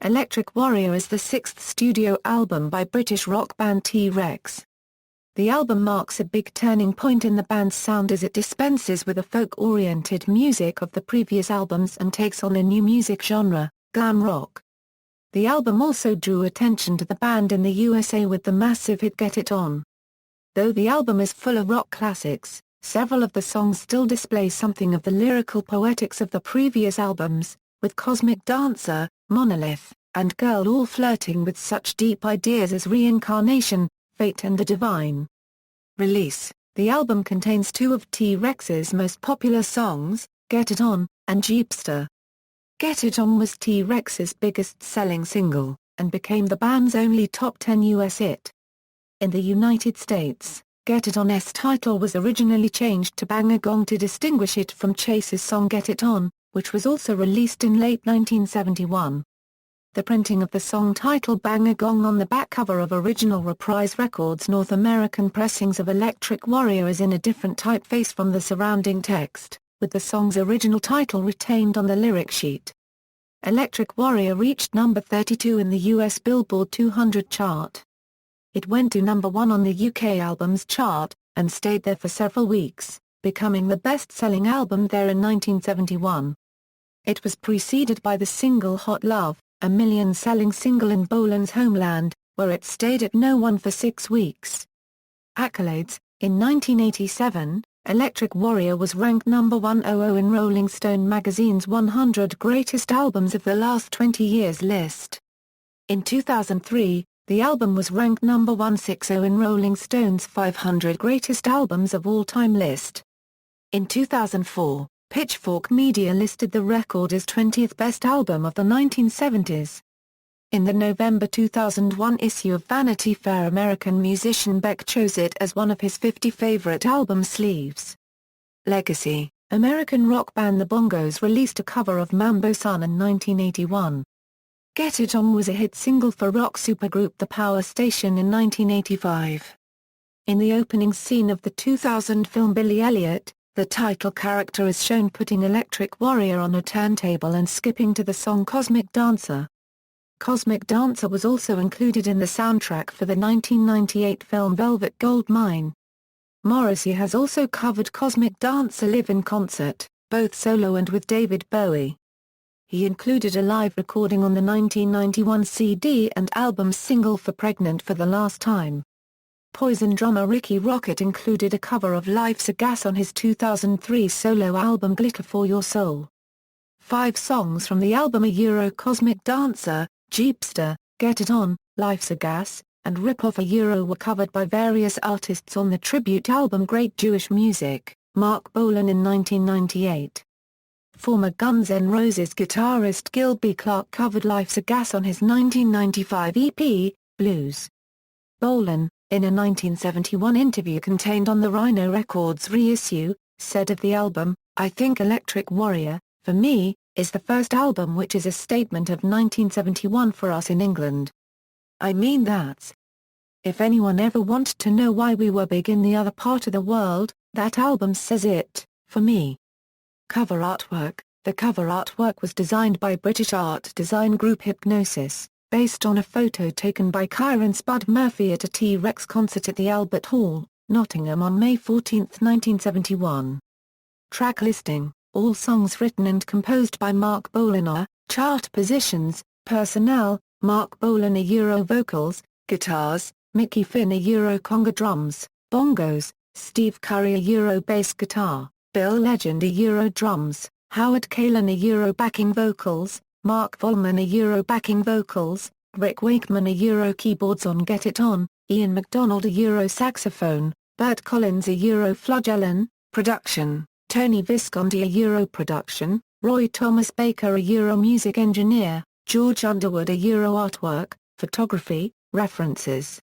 Electric Warrior is the sixth studio album by British rock band T-Rex. The album marks a big turning point in the band's sound as it dispenses with the folk-oriented music of the previous albums and takes on a new music genre, glam rock. The album also drew attention to the band in the USA with the massive hit Get It On. Though the album is full of rock classics, several of the songs still display something of the lyrical poetics of the previous albums, with Cosmic Dancer, Monolith, and Girl all flirting with such deep ideas as reincarnation, fate and the divine. Release: the album contains two of T-Rex's most popular songs, Get It On, and Jeepster. Get It On was T-Rex's biggest-selling single, and became the band's only top 10 US hit. In the United States, Get It On's title was originally changed to Bang a Gong to distinguish it from Chase's song Get It On, which was also released in late 1971. The printing of the song title Bang a Gong on the back cover of original Reprise Records' North American pressings of Electric Warrior is in a different typeface from the surrounding text, with the song's original title retained on the lyric sheet. Electric Warrior reached number 32 in the US Billboard 200 chart. It went to number 1 on the UK Albums Chart, and stayed there for several weeks, becoming the best-selling album there in 1971. It was preceded by the single Hot Love, a million-selling single in Bolan's homeland, where it stayed at no. 1 for 6 weeks. Accolades: in 1987, Electric Warrior was ranked number 100 in Rolling Stone magazine's 100 Greatest Albums of the Last 20 Years list. In 2003, the album was ranked number 160 in Rolling Stone's 500 Greatest Albums of All Time list. In 2004, Pitchfork Media listed the record as 20th best album of the 1970s. In the November 2001 issue of Vanity Fair, American musician Beck chose it as one of his 50 favorite album sleeves. Legacy: American rock band The Bongos released a cover of Mambo Sun in 1981. Get It On was a hit single for rock supergroup The Power Station in 1985. In the opening scene of the 2000 film Billy Elliot, the title character is shown putting Electric Warrior on a turntable and skipping to the song Cosmic Dancer. Cosmic Dancer was also included in the soundtrack for the 1998 film Velvet Goldmine. Morrissey has also covered Cosmic Dancer live in concert, both solo and with David Bowie. He included a live recording on the 1991 CD and album single for Pregnant for the Last Time. Poison drummer Ricky Rocket included a cover of Life's a Gas on his 2003 solo album Glitter for Your Soul. 5 songs from the album Cosmic Dancer, Jeepster, Get It On, Life's a Gas, and Rip Off were covered by various artists on the tribute album Great Jewish Music, Mark Bolan in 1998. Former Guns N' Roses guitarist Gilby Clarke covered Life's a Gas on his 1995 EP, Blues. Bolan, in a 1971 interview contained on the Rhino Records reissue, said of the album, "I think Electric Warrior, for me, is the first album which is a statement of 1971 for us in England. I mean that's. If anyone ever wanted to know why we were big in the other part of the world, that album says it, for me." Cover artwork: the cover artwork was designed by British art design group Hypnosis, based on a photo taken by Kieran Spud Murphy at a T-Rex concert at the Albert Hall, Nottingham on May 14, 1971. Track listing: all songs written and composed by Mark Bolan. Chart positions: personnel, Mark Bolan vocals, guitars, Mickey Finn conga drums, bongos, Steve Curry bass guitar, Bill Legend drums, Howard Kaylan backing vocals, Mark Volman backing vocals, Rick Wakeman keyboards on Get It On, Ian MacDonald saxophone, Bert Collins flagellin, production, Tony Visconti production, Roy Thomas Baker music engineer, George Underwood artwork, photography, references.